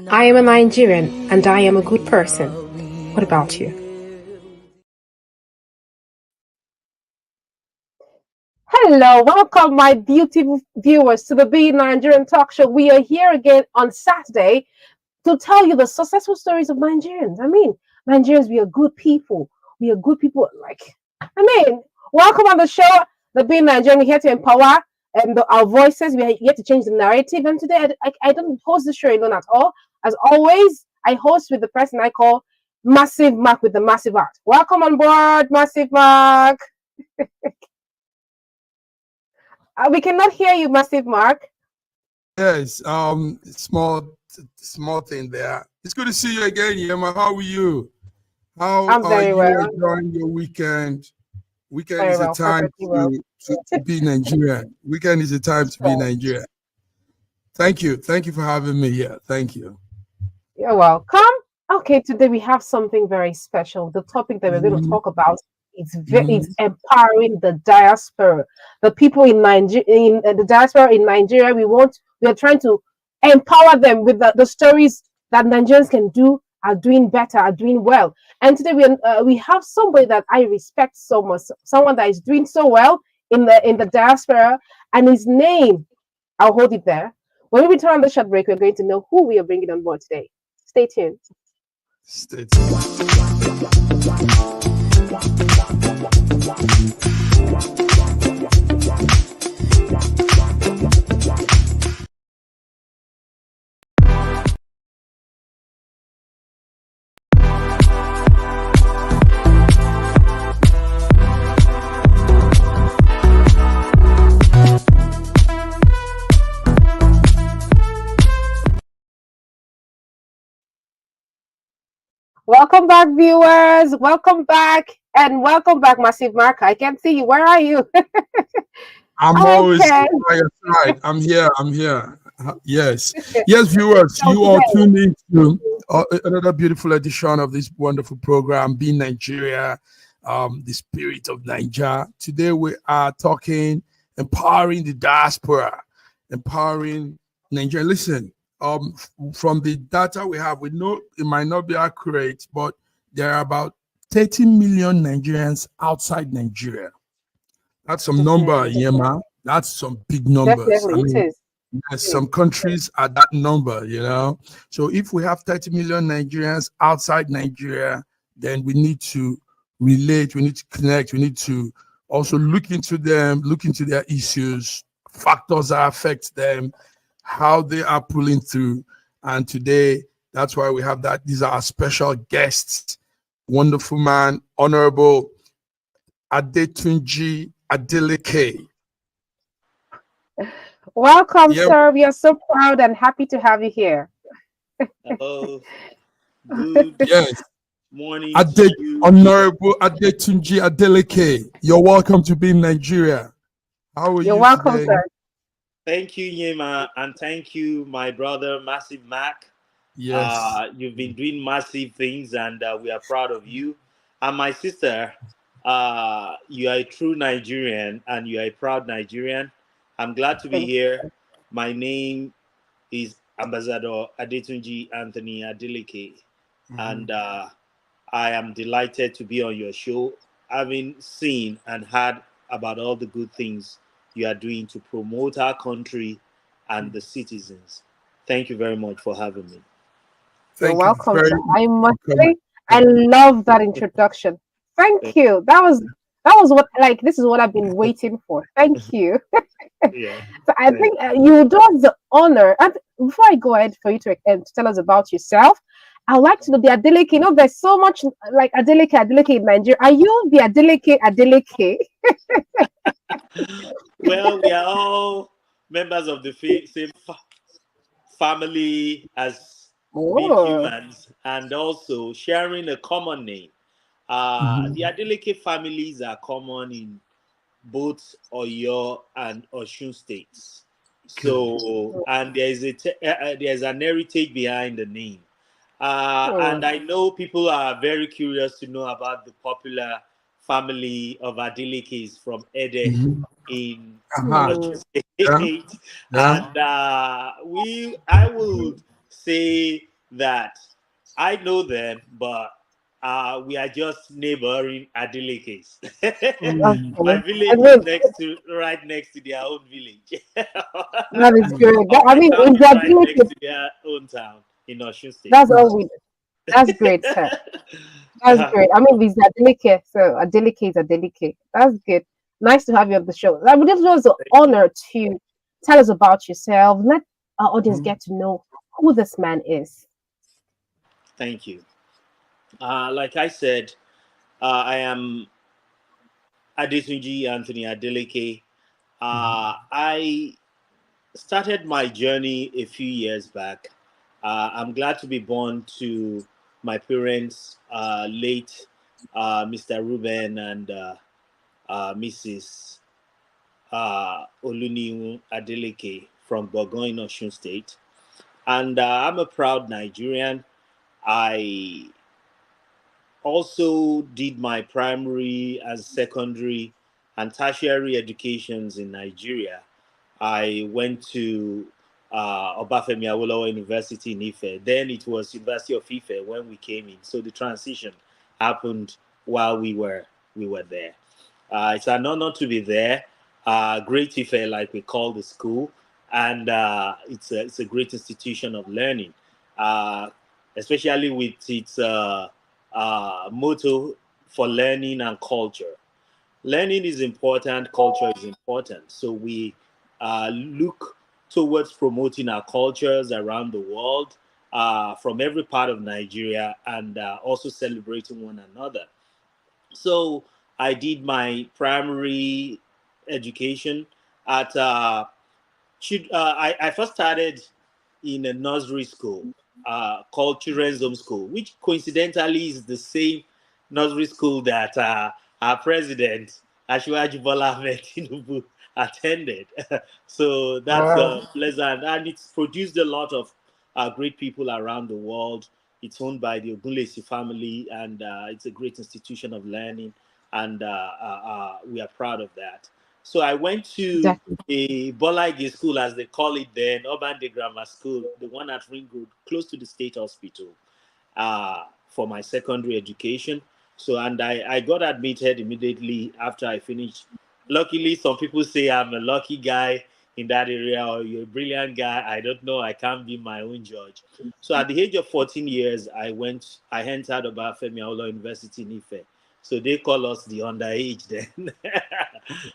I am a Nigerian and I am a good person. What about you? Hello, welcome my beautiful viewers to the Be Nigerian Talk Show. We are here again on Saturday to tell you the successful stories of Nigerians. Nigerians, we are good people. We are good people. Welcome on the show. The Be Nigerian, we're here to empower our voices. We're here to change the narrative. And today, I don't host the show alone at all. As always, I host with the person I call Massive Mark with the Massive Heart. Welcome on board, Massive Mark. We cannot hear you, Massive Mark. Yes, small thing there. It's good to see you again, Yema. How are you? How I'm are very you well. enjoying your weekend? Weekend Very is a well, time to be Nigerian. Weekend is a time to be Nigerian. Thank you for having me here. Thank you. You're welcome. Okay, today we have something very special. The topic that we're going to talk about is empowering the diaspora, the people in Nigeria, in the diaspora in Nigeria. We are trying to empower them with the stories that Nigerians can do, are doing better, are doing well. And today we have somebody that I respect so much, someone that is doing so well in the diaspora, and his name, I'll hold it there. When we return on the short break, we're going to know who we are bringing on board today. Stay tuned. Stay tuned. Welcome back, viewers. Welcome back, Massive Mark. I can't see you. Where are you? I'm always by your side. I'm here. Yes, viewers, you are tuned into another beautiful edition of this wonderful program, Be Nigeria, the spirit of Nigeria. Today we are talking empowering the diaspora, empowering Nigeria. Listen. From the data we have, we know it might not be accurate, but there are about 30 million Nigerians outside Nigeria. That's some number, Yema. That's some big numbers. Definitely, it is. Yes, some countries are that number, So if we have 30 million Nigerians outside Nigeria, then we need to relate, we need to connect, we need to also look into them, look into their issues, factors that affect them, how they are pulling through. And today, that's why we have that. These are our special guests, wonderful man, Honorable Adetunji Adeleke. Welcome, sir. We are so proud and happy to have you here. Hello. Good morning. Honorable Adetunji Adeleke. You're welcome to be in Nigeria. How are you? You're welcome, today? Sir. Thank you, Yema, and thank you, my brother, Massive Mac. Yes. You've been doing massive things, and we are proud of you. And my sister, you are a true Nigerian, and you are a proud Nigerian. I'm glad to be here. My name is Ambassador Adetunji Anthony Adeleke, and I am delighted to be on your show, having seen and heard about all the good things you are doing to promote our country and the citizens. Thank you very much for having me. You're welcome. I must say, I love that introduction. Thank you. That was what, this is what I've been waiting for. Thank you. So I think you do us the honor. And before I go ahead for you to tell us about yourself, I'd like to know the Adeleke. There's so much like Adeleke in Nigeria. Are you the Adeleke? Well, we are all members of the same family as being humans, and also sharing a common name. The Adeleke families are common in both Oyo and Osun states. So, and there's an heritage behind the name. And I know people are very curious to know about the popular family of Adelekes from Ede in State. And I would say that I know them, but we are just neighboring Adelekes. My Okay. I village is mean, right next to their own village. that is Mm. good. Or I my mean, town if is they're right next delicate, to their own town in Osun State. that's all we. That's great, sir. That's great. I mean, these are delicate, so a delicate, a delicate. That's good. Nice to have you on the show. I mean, this was an Thank you. honor to tell us about yourself. Let our audience Mm. get to know who this man is. Thank you. Like I said, I am Adetunji Anthony Adeleke. I started my journey a few years back. I'm glad to be born to my parents, late Mr. Ruben and Mrs. Oluniwu Adeleke from Bogoin, Osun State. And I'm a proud Nigerian. I also did my primary and secondary and tertiary educations in Nigeria. I went to Obafemi Awolowo University in Ife. Then it was University of Ife when we came in. So the transition happened while we were there. It's an honor to be there. Great Ife, like we call the school, and it's a great institution of learning, uh, especially with its motto for learning and culture. Learning is important, culture is important. So we look towards promoting our cultures around the world, from every part of Nigeria, and also celebrating one another. So I did my primary education at I first started in a nursery school called Children's Home School, which coincidentally is the same nursery school that our president, Ashwaji Bola Ahmed Tinubu, attended. So that's Wow. pleasant. And it's produced a lot of great people around the world. It's owned by the Ogunlesi family, and it's a great institution of learning, and we are proud of that. So I went to Definitely. a Bolaige school, as they call it then, Urban Day Grammar School, the one at Ring Road, close to the state hospital, for my secondary education. So, and I got admitted immediately after I finished. Luckily, some people say I'm a lucky guy in that area, or you're a brilliant guy. I don't know. I can't be my own judge. So, at the age of 14 years, I entered Obafemi Awolowo University in Ife. So they call us the underage then.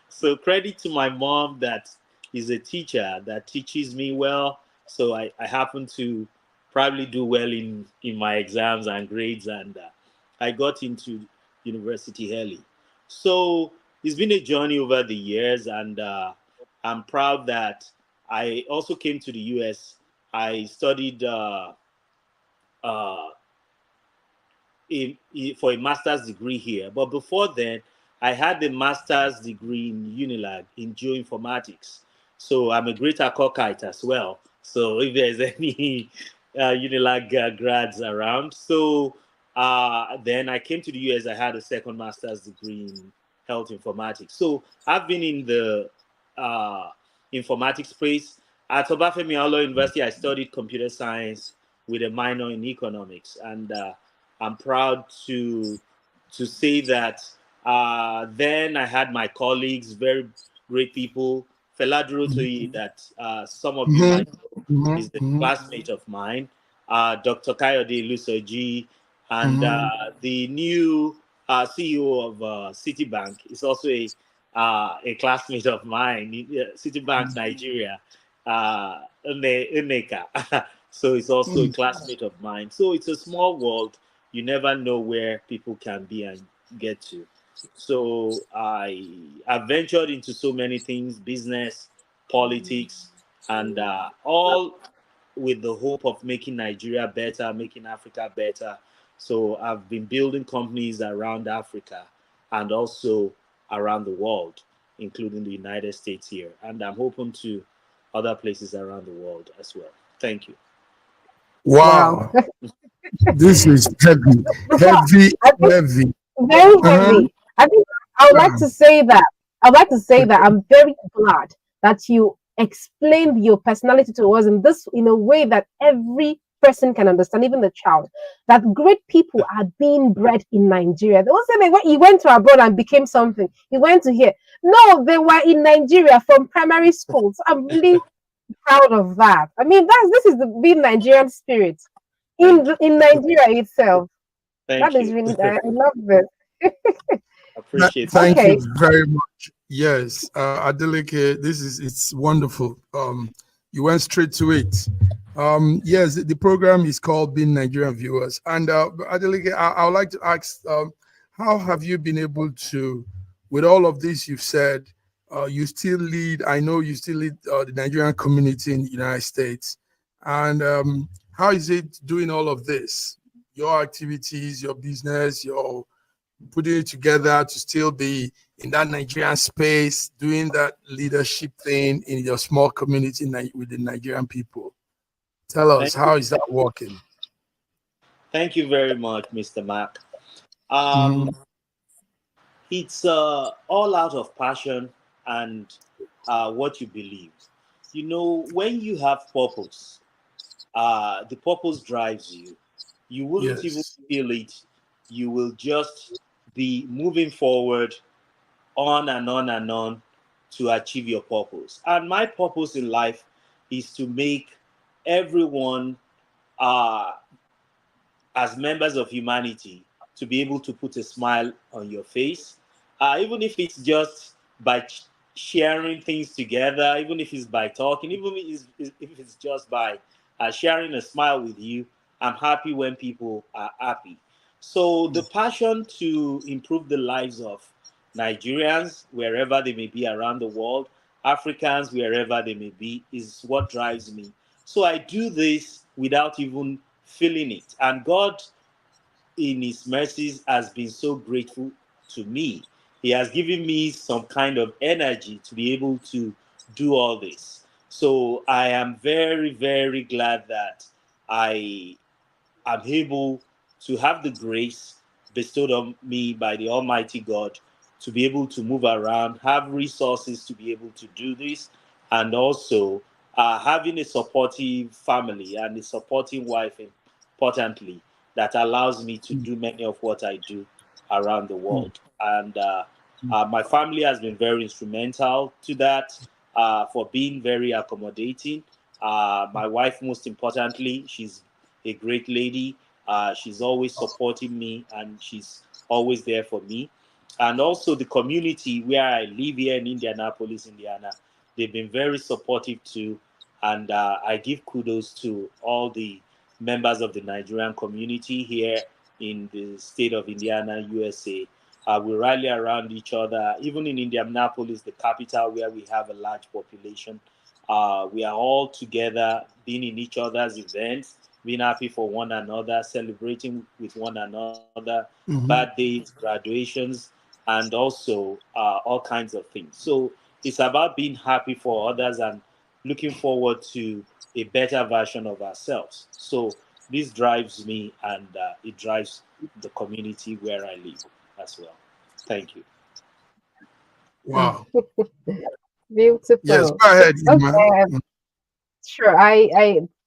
So credit to my mom that is a teacher that teaches me well. So I happen to probably do well in my exams and grades, and I got into university early. So it's been a journey over the years, and I'm proud that I also came to the US. I studied uh, for a master's degree here. But before then, I had a master's degree in Unilag in geoinformatics. So I'm a greater cockite as well. So if there's any Unilag grads around, so then I came to the US. I had a second master's degree in health informatics. So I've been in the uh, informatics space. At Obafemi Awolowo University, I studied computer science with a minor in economics, and I'm proud to say that then I had my colleagues, very great people. Feladuro Toyi, that some of you Mhm. might know, Mhm. is a Mhm. classmate of mine. Dr. Kayode Lusoji, and Mhm. the new CEO of Citibank is also a classmate of mine. Citibank Nigeria, Uneka. So it's also a Mhm. classmate of mine. So it's a small world. You never know where people can be and get to. So I ventured into so many things: business, politics, and all with the hope of making Nigeria better, making Africa better. So I've been building companies around Africa and also around the world, including the United States here. And I'm open to other places around the world as well. Thank you. Wow. Wow, this is heavy, Before, heavy, I think heavy. very Uh-huh. heavy. I think I would Yeah. like to say that. I'd like to say that I'm very glad that you explained your personality to us in a way that every person can understand, even the child, that great people are being bred in Nigeria. They won't say he went to abroad and became something. He went to here. No, they were in Nigeria from primary school. So I'm really proud of that. I mean, this is the being Nigerian spirit Thank you. in Nigeria itself. That Thank is you. really I love this. Appreciate it. Thank Okay. you very much. Yes, Adeleke, it's wonderful. You went straight to it. Yes, the program is called Being Nigerian Viewers. And Adeleke, I would like to ask, how have you been able to, with all of this you've said, you still lead, I know you still lead the Nigerian community in the United States. And how is it doing all of this? Your activities, your business, your putting it together to still be in that Nigerian space, doing that leadership thing in your small community with the Nigerian people. Tell us, Thank you. how is that working? Thank you very much, Mr. Mark. Mm, It's all out of passion and what you believe. You know, when you have purpose, the purpose drives you. You wouldn't even yes. feel it. You will just be moving forward on and on and on to achieve your purpose. And my purpose in life is to make everyone, uh, as members of humanity, to be able to put a smile on your face, even if it's just by sharing things together, even if it's by talking, even if it's just by sharing a smile with you. I'm happy when people are happy. So the passion to improve the lives of Nigerians, wherever they may be around the world, Africans, wherever they may be, is what drives me. So I do this without even feeling it. And God, in His mercies, has been so grateful to me. He has given me some kind of energy to be able to do all this. So I am very, very glad that I am able to have the grace bestowed on me by the Almighty God to be able to move around, have resources to be able to do this, and also having a supportive family and a supporting wife, importantly, that allows me to do many of what I do around the world. And my family has been very instrumental to that, for being very accommodating. My wife, most importantly, she's a great lady. She's always supporting me and she's always there for me. And also the community where I live here in Indianapolis, Indiana, they've been very supportive too. And I give kudos to all the members of the Nigerian community here in the state of Indiana, USA. We rally around each other, even in Indianapolis, the capital where we have a large population. We are all together, being in each other's events, being happy for one another, celebrating with one another, Mhm. birthdays, graduations, and also all kinds of things. So it's about being happy for others and looking forward to a better version of ourselves. So this drives me and it drives the community where I live as well. Thank you. Wow. Yes, Beautiful. go ahead, Ima. Okay. Sure.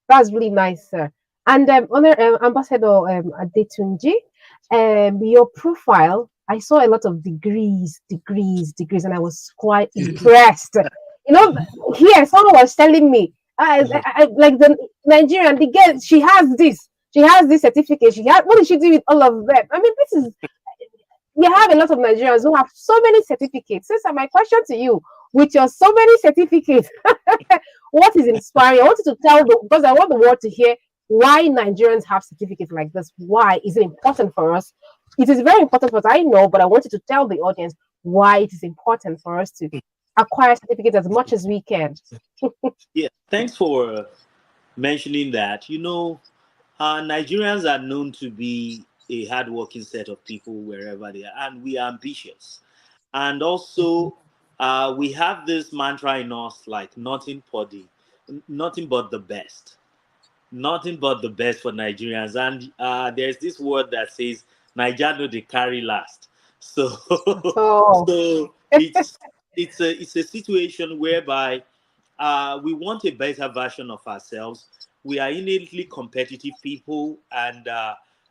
That's really nice, sir. And Honor Ambassador Adetunji, your profile, I saw a lot of degrees, and I was quite impressed. You know, here someone was telling me, like the Nigerian, the girl, she has this certificate. What did she do with all of them? I mean, this is we have a lot of Nigerians who have so many certificates. So, sir, my question to you, with your so many certificates, what is inspiring? I want you to tell because I want the world to hear why Nigerians have certificates like this. Why is it important for us? It is very important for us, I know, but I want you to tell the audience why it is important for us to acquire certificates as much as we can. Yeah, thanks for mentioning that. You know, Nigerians are known to be a hardworking set of people wherever they are, and we are ambitious. And also, we have this mantra in us like nothing but the best. Nothing but the best for Nigerians. And there's this word that says, Nigeria no dey carry last. So, Oh, so it's a situation whereby we want a better version of ourselves. We are innately competitive people, and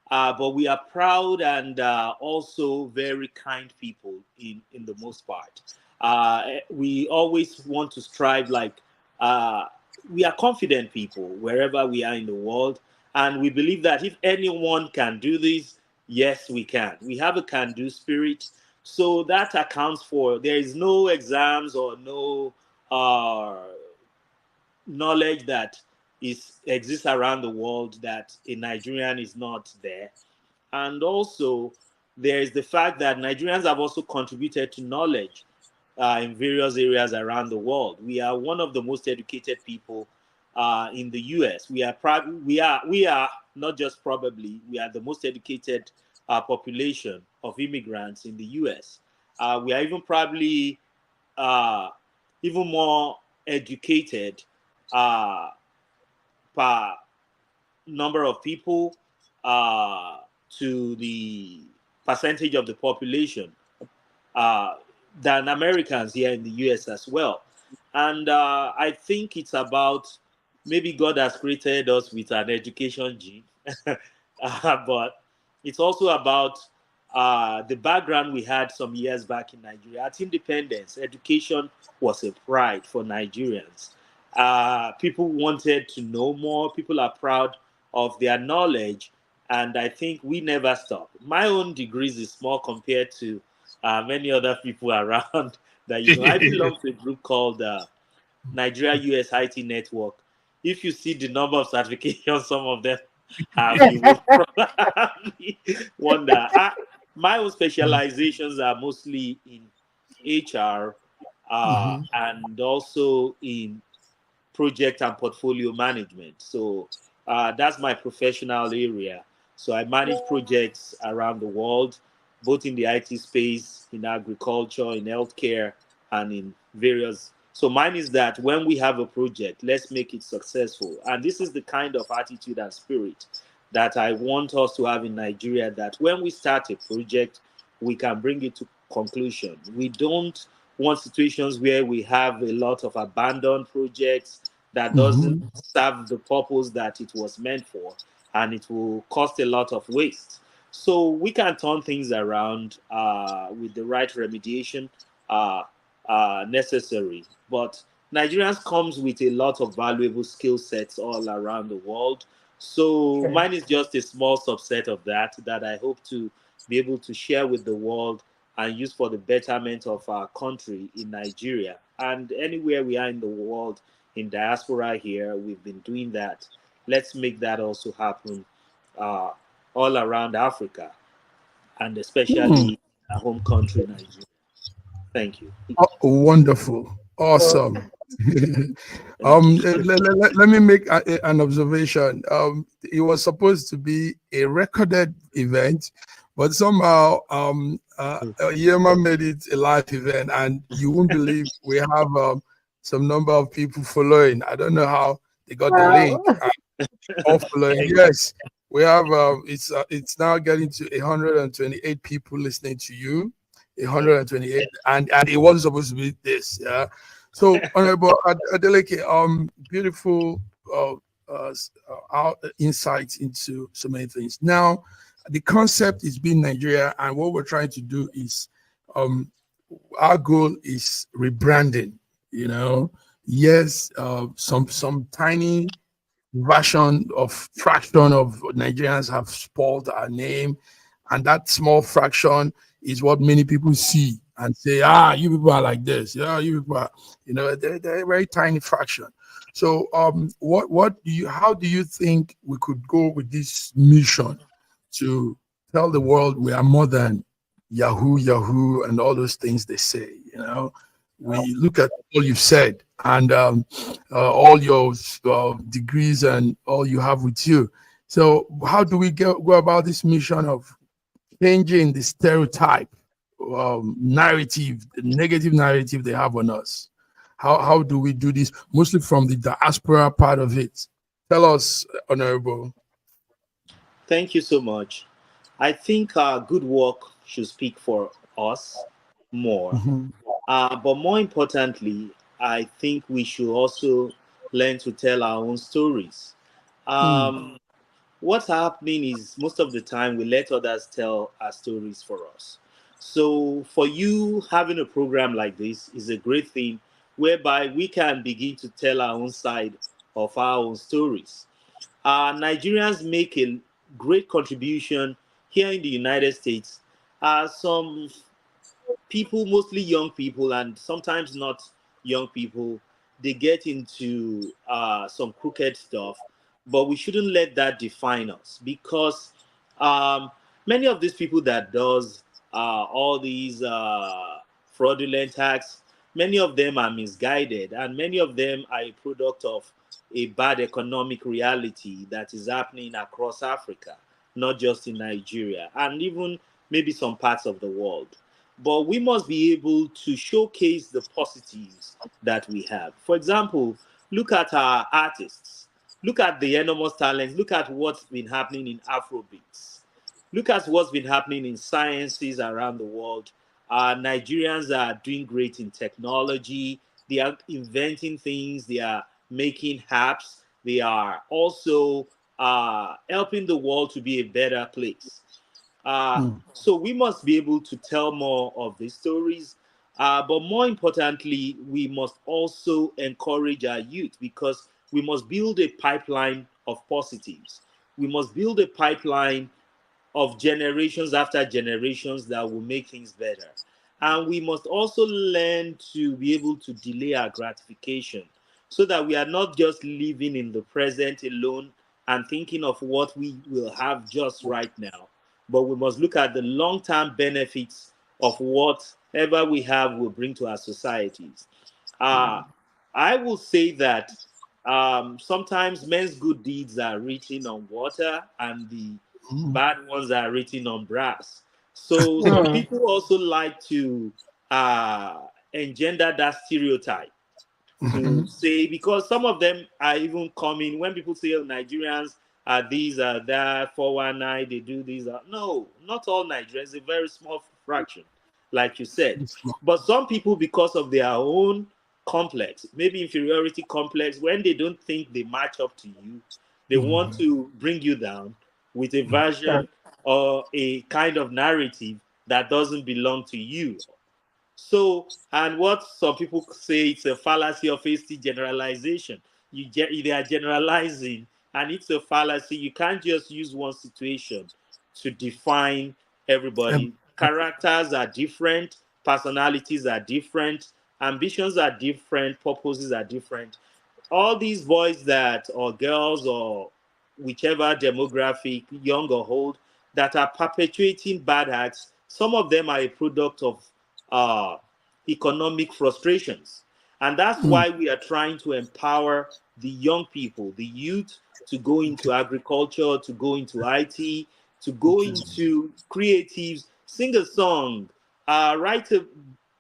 but we are proud and also very kind people in the most part. We always want to strive like we are confident people wherever we are in the world, and we believe that if anyone can do this, yes, we can. We have a can-do spirit, so that accounts for there is no exams or no knowledge that is exists around the world that a Nigerian is not there. And also, there is the fact that Nigerians have also contributed to knowledge in various areas around the world. We are one of the most educated people in the U.S. We are not just probably, we are the most educated population of immigrants in the U.S. We are even probably uh, even more educated uh, per number of people to the percentage of the population uh, than Americans here in the US as well. And I think it's about maybe God has created us with an education gene, but it's also about the background we had some years back in Nigeria. At independence, education was a pride for Nigerians. People wanted to know more. People are proud of their knowledge, and I think we never stop. My own degrees is small compared to many other people around. That I belong to a group called Nigeria US IT Network. If you see the number of certifications some of them have, you will probably wonder. My own specializations are mostly in HR Mhm. and also in project and portfolio management. So that's my professional area. So I manage projects around the world, both in the IT space, in agriculture, in healthcare, and in various. So mine is that when we have a project, let's make it successful. And this is the kind of attitude and spirit that I want us to have in Nigeria, that when we start a project, we can bring it to conclusion. We don't want situations where we have a lot of abandoned projects that doesn't Mhm. serve the purpose that it was meant for, and it will cost a lot of waste. So we can turn things around with the right remediation uh, necessary. But Nigerians comes with a lot of valuable skill sets all around the world. So Sure. mine is just a small subset of that I hope to be able to share with the world and use for the betterment of our country in Nigeria and anywhere we are in the world. In diaspora here, we've been doing that. Let's make that also happen uh, all around Africa and Hmm. especially our home country, Nigeria. Thank you. Oh, wonderful. Awesome. Thank you. Let me make an observation. It was supposed to be a recorded event, but somehow Yema made it a live event, and you won't believe we have some number of people following. I don't know how they got the Wow. link. All following. Yes, we have. It's now getting to 128 people listening to you. 128, and it wasn't supposed to be this. Yeah. So, Honorable Adeleke, beautiful insights into so many things. Now, the concept is being Nigeria, and what we're trying to do is, um, our goal is rebranding. You know, yes, some tiny version of fraction of Nigerians have spoiled our name, and that small fraction is what many people see and say, ah, you people are like this. Yeah, you people are, they're a very tiny fraction. So what do you how do you think we could go with this mission to tell the world we are more than Yahoo, Yahoo, and all those things they say, we look at all you've said and all your degrees and all you have with you. So, how do we go about this mission of changing the stereotype, narrative, the negative narrative they have on us? How do we do this? Mostly from the diaspora part of it. Tell us, Honorable. Thank you so much. I think good work should speak for us more. Mhm. But more importantly, I think we should also learn to tell our own stories. What's happening is most of the time we let others tell our stories for us. So for you, having a program like this is a great thing whereby we can begin to tell our own side of our own stories. Nigerians make a great contribution here in the United States. Some people, mostly young people, and sometimes not young people, they get into some crooked stuff. But we shouldn't let that define us, because um, many of these people that does all these fraudulent acts, many of them are misguided, and many of them are a product of a bad economic reality that is happening across Africa, not just in Nigeria, and even maybe some parts of the world. But we must be able to showcase the positives that we have. For example, look at our artists. Look at the enormous talents. Look at what's been happening in Afrobeats. Look at what's been happening in sciences around the world. Nigerians are doing great in technology. They are inventing things. They are making apps. They are also helping the world to be a better place. So we must be able to tell more of these stories. But more importantly, we must also encourage our youth, because we must build a pipeline of positives. We must build a pipeline of generations after generations that will make things better. And we must also learn to be able to delay our gratification, so that we are not just living in the present alone and thinking of what we will have just right now, but we must look at the long-term benefits of whatever we have will bring to our societies. Uh, I will say that sometimes men's good deeds are written on water and the bad ones are written on brass. So some people also like to uh, engender that stereotype, to say, because some of them are even coming when people say, oh, Nigerians are these, are that, 419, they do these. No, not all Nigerians, a very small fraction, like you said. But some people, because of their own complex, maybe inferiority complex, when they don't think they match up to you, they want to bring you down with a version or a kind of narrative that doesn't belong to you. So, and what some people say, it's a fallacy of hasty generalization. They are generalizing, and it's a fallacy. You can't just use one situation to define everybody. Characters are different, personalities are different, ambitions are different, purposes are different. All these boys that, or girls, or whichever demographic, young or old, that are perpetuating bad acts, some of them are a product of uh, economic frustrations. And that's why we are trying to empower the young people, the youth, to go into agriculture, to go into IT, to go into creatives, sing a song, write a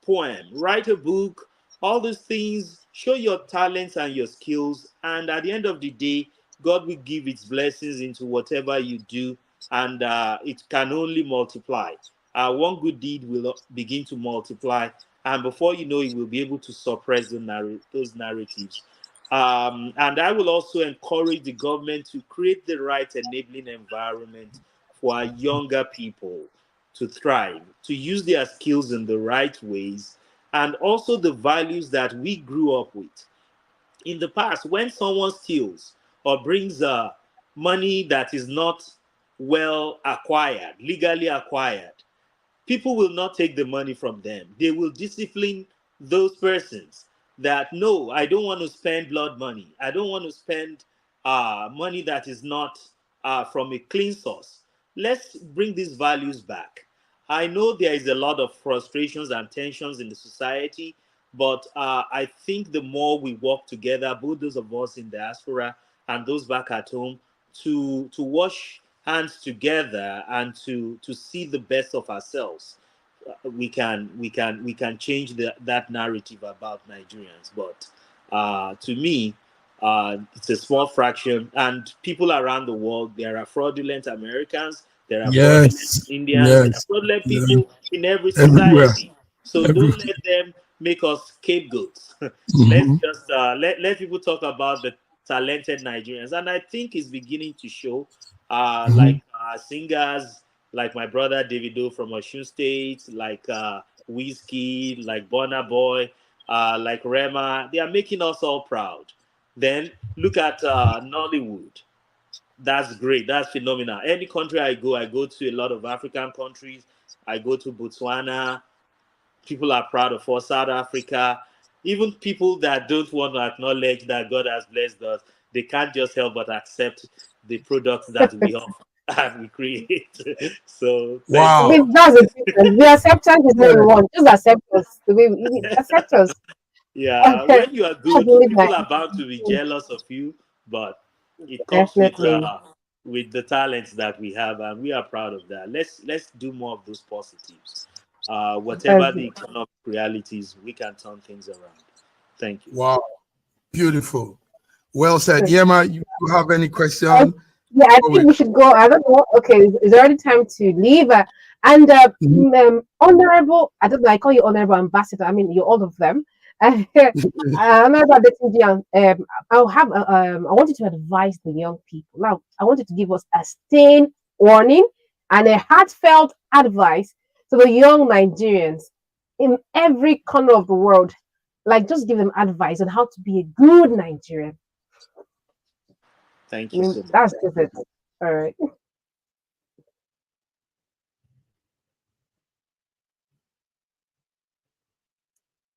poem, write a book, all these things. Show your talents and your skills. And at the end of the day, God will give its blessings into whatever you do, and it can only multiply. One good deed will begin to multiply, and before you know it, we'll be able to suppress those narratives. And I will also encourage the government to create the right enabling environment for our younger people to thrive, to use their skills in the right ways, and also the values that we grew up with. In the past, when someone steals or brings money that is not well acquired, legally acquired, people will not take the money from them. They will discipline those persons that, no, I don't want to spend blood money. I don't want to spend money that is not from a clean source. Let's bring these values back. I know there is a lot of frustrations and tensions in the society, but I think the more we work together, both those of us in diaspora and those back at home, to wash hands together and to see the best of ourselves, we can change that narrative about Nigerians. But to me, it's a small fraction, and people around the world, there are fraudulent Americans, there are fraudulent Yes, Indians, there are yes, fraudulent yeah. people in every Everywhere, society. So don't everywhere. let them make us scapegoats. Let's Mm-hmm. just let people talk about the talented Nigerians, and I think it's beginning to show. Mm-hmm. Like singers like my brother Davido from Osun State, like Whiskey, like Burna Boy, like Rema. They are making us all proud. Then look at Nollywood. That's great. That's phenomenal. Any country I go to a lot of African countries. I go to Botswana. People are proud of us. South Africa. Even people that don't want to acknowledge that God has blessed us, they can't just help but accept the products that we offer and we create. So thank I you. Wow. mean, that's the difference. The acceptance is not Yeah. even one. Just accept us. The way we accept us. Yeah, when you are That's good, really people nice. are bound to be jealous of you, but it comes Definitely. with the talents that we have, and we are proud of that. Let's do more of those positives. Whatever That's the economic realities, we can turn things around. Thank you. Wow. Beautiful. Well said. it. Yema, you have any I, question? yeah, I Before think we- we should go. I don't know. Okay, it's already time to leave. And Mhm. Honorable, I don't know, I call you Honorable Ambassador. I mean, you're all of them. Honorable Adetunji, I want you to advise the young people. Now, I want you to give us a stern warning and a heartfelt advice to the young Nigerians in every corner of the world. Like, just give them advice on how to be a good Nigerian. I Thank you mean, so much. that's just it. All right.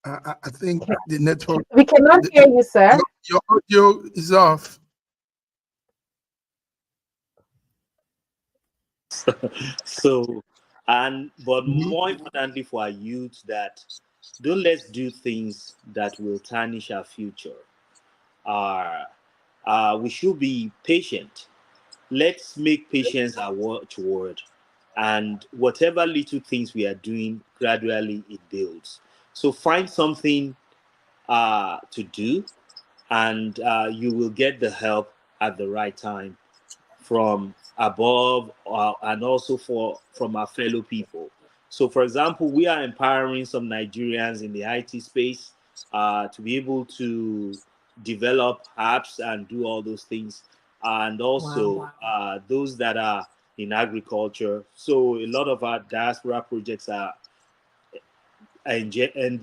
I think the network, We cannot hear you, sir. your audio is off. So, and but Mhm. more importantly for our youth, that don't let's do things that will tarnish our future. Uh, we should be patient. Let's make patience our watchword, and whatever little things we are doing, gradually it builds. So find something to do, and you will get the help at the right time from above, and also from our fellow people. So, for example, we are empowering some Nigerians in the IT space to be able to develop apps and do all those things, and also those that are in agriculture. So, a lot of our diaspora projects are and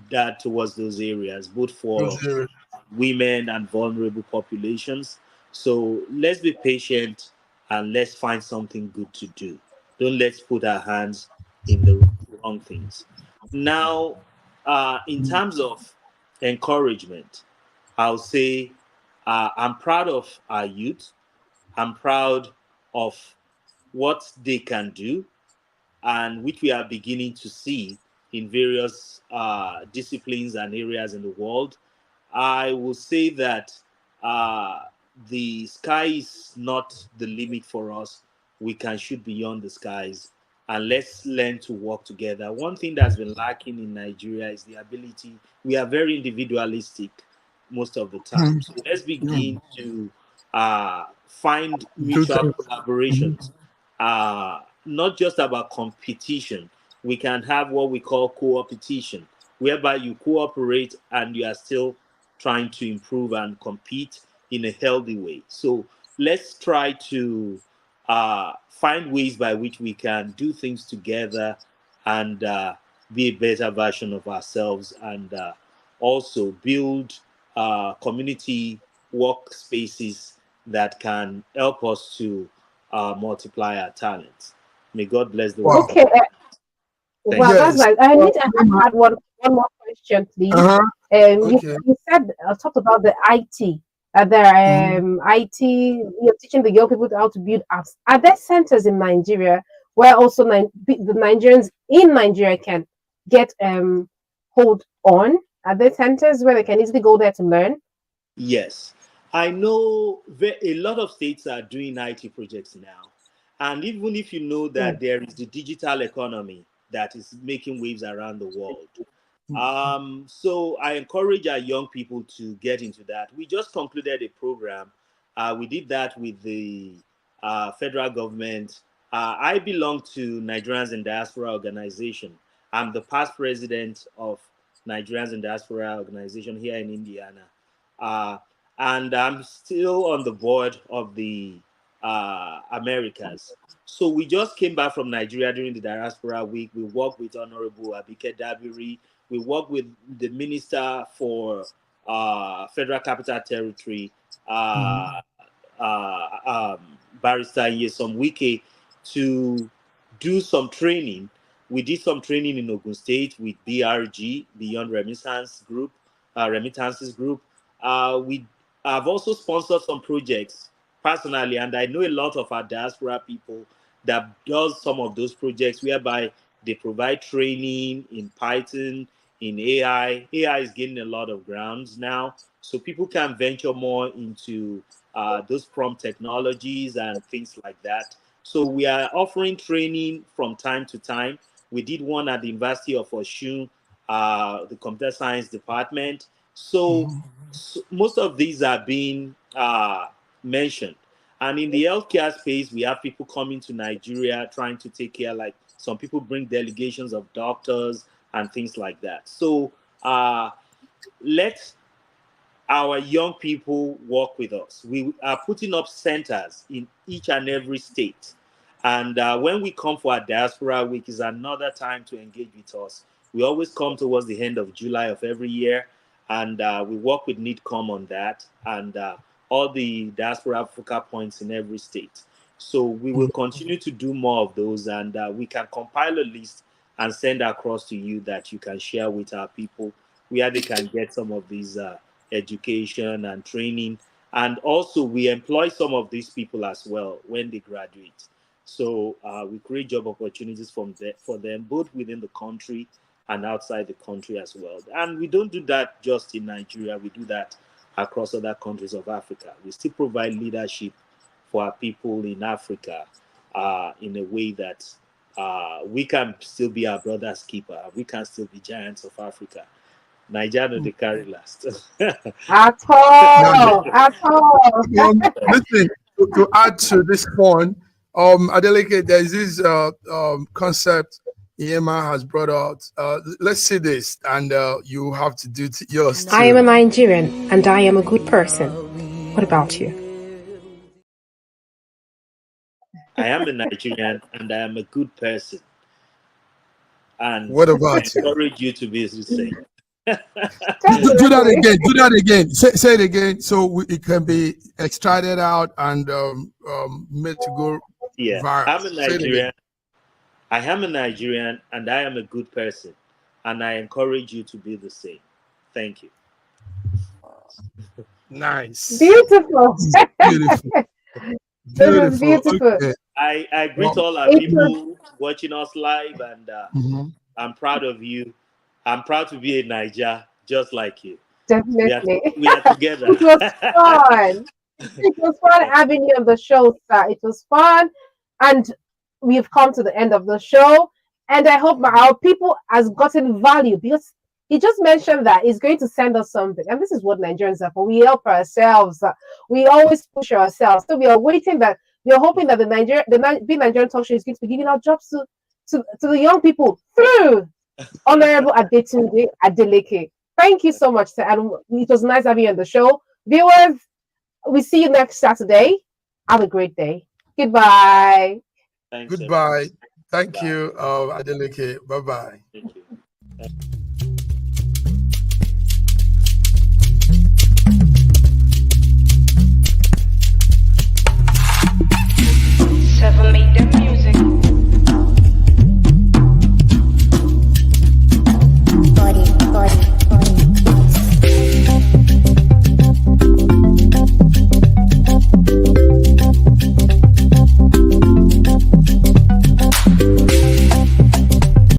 that towards those areas, both for Those areas. women and vulnerable populations. So let's be patient and let's find something good to do. Don't let's put our hands in the wrong things. Now, in terms of encouragement, I'll say I'm proud of our youth. I'm proud of what they can do and which we are beginning to see in various disciplines and areas in the world. I will say that uh, the sky is not the limit for us. We can shoot beyond the skies, and let's learn to work together. One thing that's been lacking in Nigeria is the ability, we are very individualistic most of the time. Mhm. So let's Mhm. begin to find Do mutual things. Mhm. collaborations, not just about competition. We can have what we call co-opetition, whereby you cooperate and you are still trying to improve and compete in a healthy way. So let's try to find ways by which we can do things together and be a better version of ourselves, and also build community workspaces that can help us to multiply our talents. May God bless the Wow. work of Okay. our hands. Thank Well, you. that's Yes. nice. I Well, need to Yema, add one more question, please. uh-huh. You Okay. you said talked about the IT. Mhm. IT. You're teaching the young people how to build apps. Are there centers in Nigeria where also the Nigerians in Nigeria can get hold on? Are there centers where they can easily go there to learn? Yes, I know a lot of states are doing IT projects now. And even if you know Mm. that there is the digital economy that is making waves around the world. So I encourage our young people to get into that. We just concluded a program. We did that with the federal government. I belong to Nigerians in Diaspora organization. I'm the past president of Nigerians in Diaspora organization here in Indiana. And I'm still on the board of the Americas. So we just came back from Nigeria during the Diaspora Week. We worked with Honorable Abike Dabiri. We worked with the Minister for Federal Capital Territory, Barrister Nyesom Wike, to do some training. We did some training in Ogun State with BRG, Beyond Remittances Group. We have also sponsored some projects personally, and I know a lot of our diaspora people that does some of those projects whereby they provide training in Python, in AI. AI is gaining a lot of grounds now, so people can venture more into those prompt technologies and things like that. So we are offering training from time to time. We did one at the University of Osun, the computer science department. So most of these are being mentioned. And in the healthcare space, we have people coming to Nigeria trying to take care, like some people bring delegations of doctors and things like that. So let our young people work with us. We are putting up centers in each and every state. And when we come for our Diaspora Week, is another time to engage with us. We always come towards the end of July of every year, and we work with NIDCOM on that, and all the Diaspora focal points in every state. So we will continue to do more of those, and we can compile a list and send across to you that you can share with our people where they can get some of these education and training. And also we employ some of these people as well when they graduate. So we create job opportunities for them, both within the country and outside the country as well. And we don't do that just in Nigeria. We do that across other countries of Africa. We still provide leadership for our people in Africa in a way that we can still be our brother's keeper. We can still be giants of Africa. Nigeria, they carry last. At all, at all. Listen, to add to this point, Adeleke, there's this concept EMA has brought out. Let's see this, and you have to do yours too. I am a Nigerian, and I am a good person. What about you? I am a Nigerian, and I am a good person. And what about I encourage you to be the same. Do that again. Do that again. Say it again, so it can be extracted out and made to go viral. I'm a Nigerian. I am a Nigerian, and I am a good person, and I encourage you to be the same. Thank you. Nice. Beautiful. Beautiful. Beautiful. Beautiful. Okay. I greet all our people watching us live, and I'm proud of you. I'm proud to be a Niger just like you. Definitely. We are together. It was fun. It was fun having you on the show, sir. It was fun. And we've come to the end of the show. And I hope our people has gotten value, because he just mentioned that he's going to send us something. And this is what Nigerians are for. We help ourselves. We always push ourselves. So we are hoping that the Big Nigerian Talk Show is going to be giving out jobs to the young people through Honorable Adetunji Adeleke. Thank you so much, sir. And it was nice having you on the show. Viewers, we see you next Saturday. Have a great day. Goodbye. Thanks, Goodbye. everyone. Thank you, Adeleke. Bye-bye. Thank you.